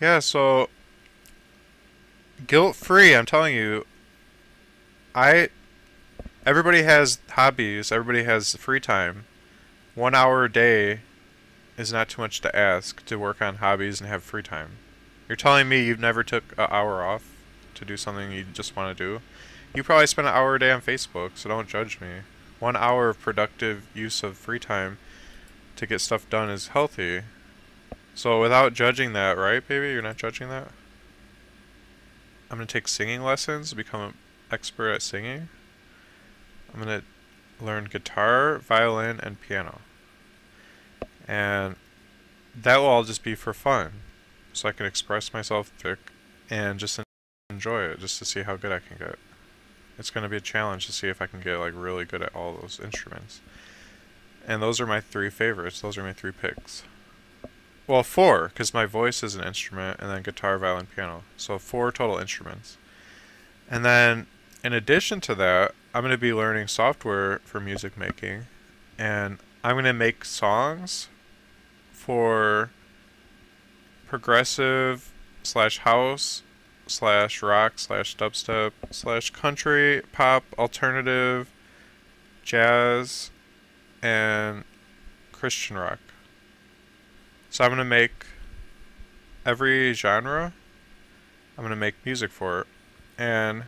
Yeah, so guilt-free, I'm telling you, I everybody has hobbies, everybody has free time. 1 hour a day is not too much to ask to work on hobbies and have free time. You're telling me you've never took an hour off to do something you just want to do? You probably spend an hour a day on Facebook, so don't judge me. 1 hour of productive use of free time to get stuff done is healthy. So without judging that, right, baby? You're not judging that? I'm gonna take singing lessons, become an expert at singing. I'm gonna learn guitar, violin, and piano. And that will all just be for fun. So I can express myself and just enjoy it, just to see how good I can get. It's gonna be a challenge to see if I can get like really good at all those instruments. And those are my three favorites. Those are my three picks. Well, four, because my voice is an instrument, and then guitar, violin, piano. So four total instruments. And then, in addition to that, I'm going to be learning software for music making. And I'm going to make songs for progressive slash house slash rock slash dubstep slash country, pop, alternative, jazz, and Christian rock. So I'm going to make every genre, I'm going to make music for it. And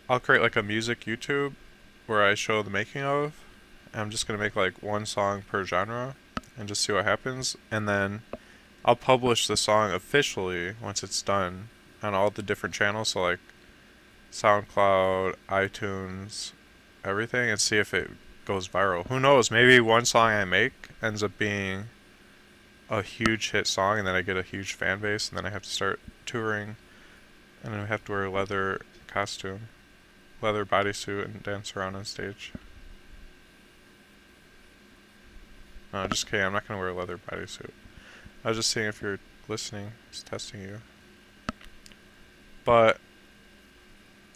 I'll create like a music YouTube where I show the making of. And I'm just going to make like one song per genre and just see what happens. And then I'll publish the song officially once it's done on all the different channels. So like SoundCloud, iTunes, everything, and see if it goes viral. Who knows? Maybe one song I make ends up being a huge hit song, and then I get a huge fan base, and then I have to start touring, and then I have to wear a leather costume, leather bodysuit, and dance around on stage. No, just kidding. I'm not gonna wear a leather bodysuit. I was just seeing if you're listening. Just testing you. But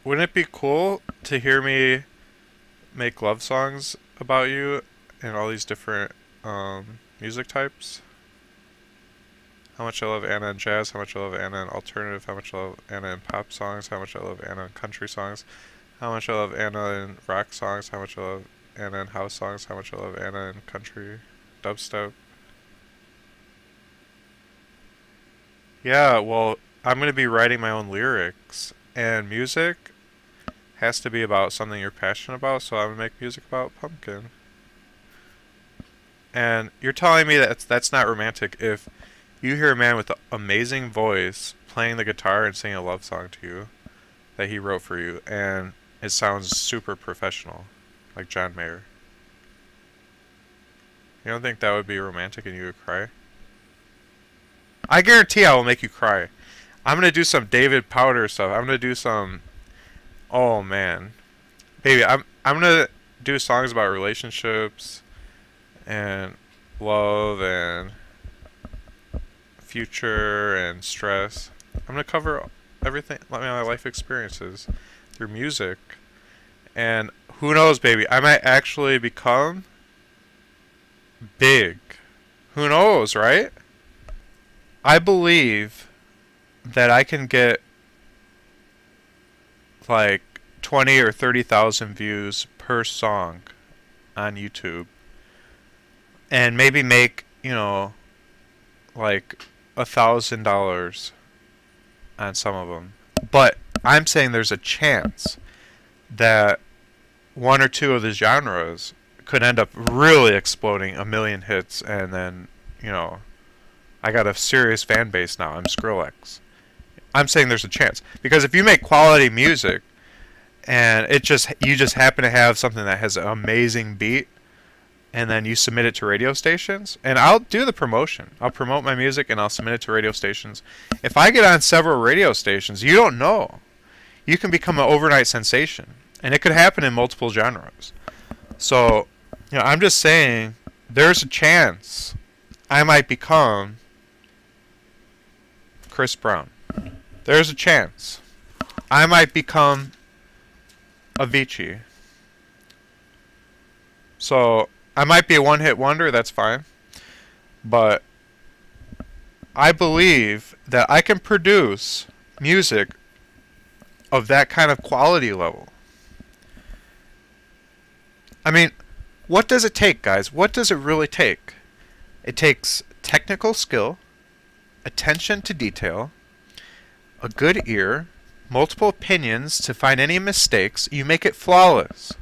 wouldn't it be cool to hear me make love songs about you and all these different music types? How much I love Anna in jazz, how much I love Anna in alternative, how much I love Anna in pop songs, how much I love Anna in country songs, how much I love Anna in rock songs, how much I love Anna in house songs, how much I love Anna in country dubstep. Yeah, well, I'm going to be writing my own lyrics, and music has to be about something you're passionate about, so I'm going to make music about pumpkin. And you're telling me that that's not romantic if you hear a man with an amazing voice playing the guitar and singing a love song to you that he wrote for you, and it sounds super professional, like John Mayer. You don't think that would be romantic and you would cry? I guarantee I will make you cry. I'm gonna do some David Powder stuff. I'm gonna do some. Oh man, baby, I'm gonna do songs about relationships and love and future and stress. I'm gonna cover everything, my life experiences through music. And who knows, baby, I might actually become big. Who knows, right? I believe that I can get like 20 or 30,000 views per song on YouTube and maybe make, like $1,000 on some of them. But I'm saying there's a chance that one or two of the genres could end up really exploding, a million hits, and then, I got a serious fan base now. I'm Skrillex. I'm saying there's a chance. Because if you make quality music and you just happen to have something that has an amazing beat, and then you submit it to radio stations, and I'll do the promotion. I'll promote my music and I'll submit it to radio stations. If I get on several radio stations, you don't know. You can become an overnight sensation. And it could happen in multiple genres. So, I'm just saying there's a chance I might become Chris Brown. There's a chance I might become Avicii. So I might be a one-hit wonder, that's fine. But I believe that I can produce music of that kind of quality level. I mean, what does it take, guys? What does it really take? It takes technical skill, attention to detail, a good ear, multiple opinions to find any mistakes. You make it flawless.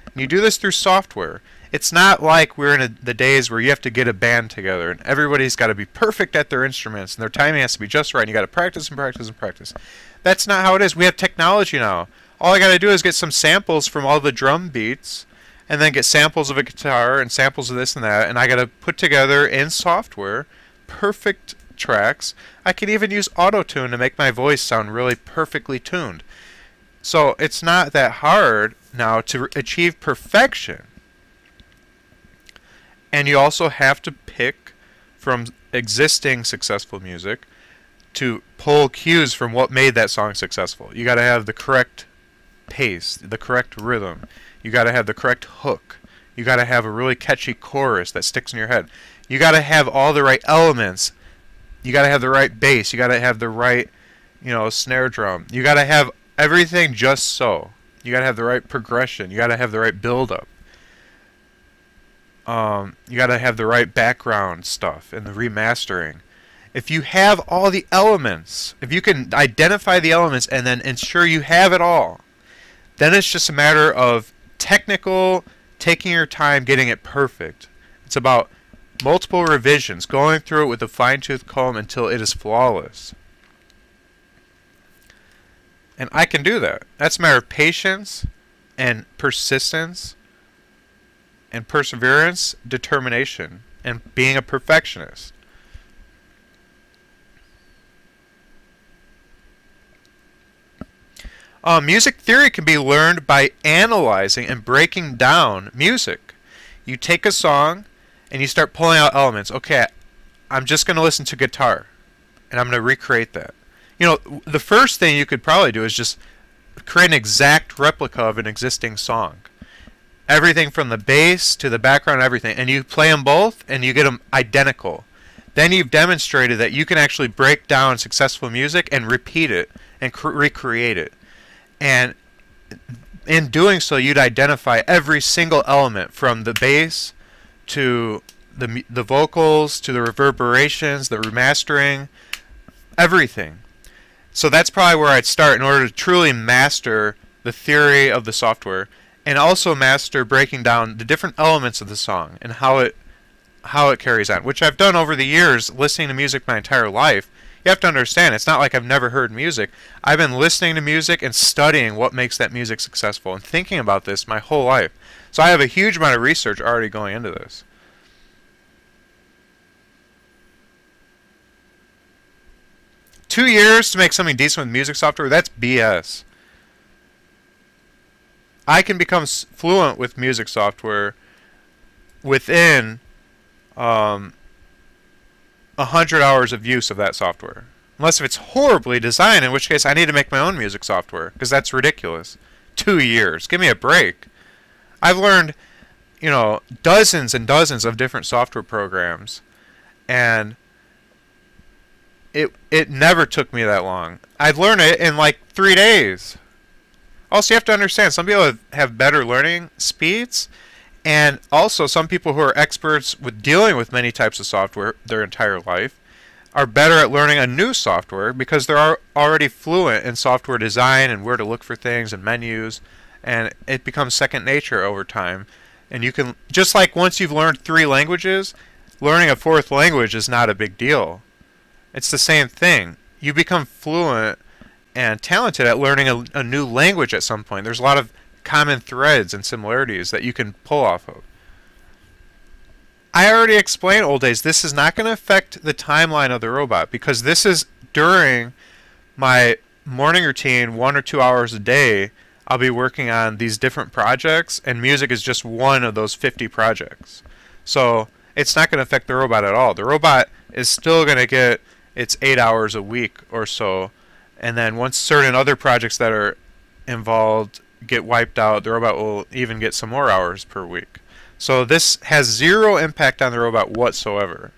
And you do this through software. It's not like we're in the days where you have to get a band together and everybody's got to be perfect at their instruments and their timing has to be just right and you got to practice and practice and practice. That's not how it is. We have technology now. All I got to do is get some samples from all the drum beats and then get samples of a guitar and samples of this and that, and I got to put together in software perfect tracks. I can even use auto-tune to make my voice sound really perfectly tuned. So it's not that hard now to achieve perfection. And you also have to pick from existing successful music to pull cues from what made that song successful. You got to have the correct pace, the correct rhythm. You got to have the correct hook. You got to have a really catchy chorus that sticks in your head. You got to have all the right elements. You got to have the right bass. You got to have the right, snare drum. You got to have everything just so. You got to have the right progression. You got to have the right build-up. You got to have the right background stuff and the remastering. If you have all the elements, if you can identify the elements and then ensure you have it all, then it's just a matter of technical, taking your time, getting it perfect. It's about multiple revisions, going through it with a fine-tooth comb until it is flawless. And I can do that. That's a matter of patience and persistence and perseverance, determination, and being a perfectionist. Music theory can be learned by analyzing and breaking down music. You take a song and you start pulling out elements. Okay, I'm just going to listen to guitar and I'm going to recreate that. The first thing you could probably do is just create an exact replica of an existing song. Everything from the bass to the background, everything. And you play them both and you get them identical. Then you've demonstrated that you can actually break down successful music and repeat it and recreate it. And in doing so, you'd identify every single element from the bass to the vocals to the reverberations, the remastering, everything. So that's probably where I'd start in order to truly master the theory of the software and also master breaking down the different elements of the song and how it carries on, which I've done over the years listening to music my entire life. You have to understand, it's not like I've never heard music. I've been listening to music and studying what makes that music successful and thinking about this my whole life. So I have a huge amount of research already going into this. Two years to make something decent with music software, that's BS. I can become fluent with music software within 100 hours of use of that software. Unless if it's horribly designed, in which case I need to make my own music software, because that's ridiculous. 2 years. Give me a break. I've learned, dozens and dozens of different software programs, and it never took me that long. I've learned it in like 3 days. Also, you have to understand, some people have better learning speeds, and also some people who are experts with dealing with many types of software their entire life are better at learning a new software because they're already fluent in software design and where to look for things and menus, and it becomes second nature over time. And you can, just like once you've learned 3 languages, learning a 4th language is not a big deal. It's the same thing. You become fluent and talented at learning a new language at some point. There's a lot of common threads and similarities that you can pull off of. I already explained old days. This is not going to affect the timeline of the robot because this is during my morning routine, 1 or 2 hours a day. I'll be working on these different projects, and music is just one of those 50 projects. So it's not going to affect the robot at all. The robot is still going to get its 8 hours a week or so, and then once certain other projects that are involved get wiped out, the robot will even get some more hours per week. So this has zero impact on the robot whatsoever.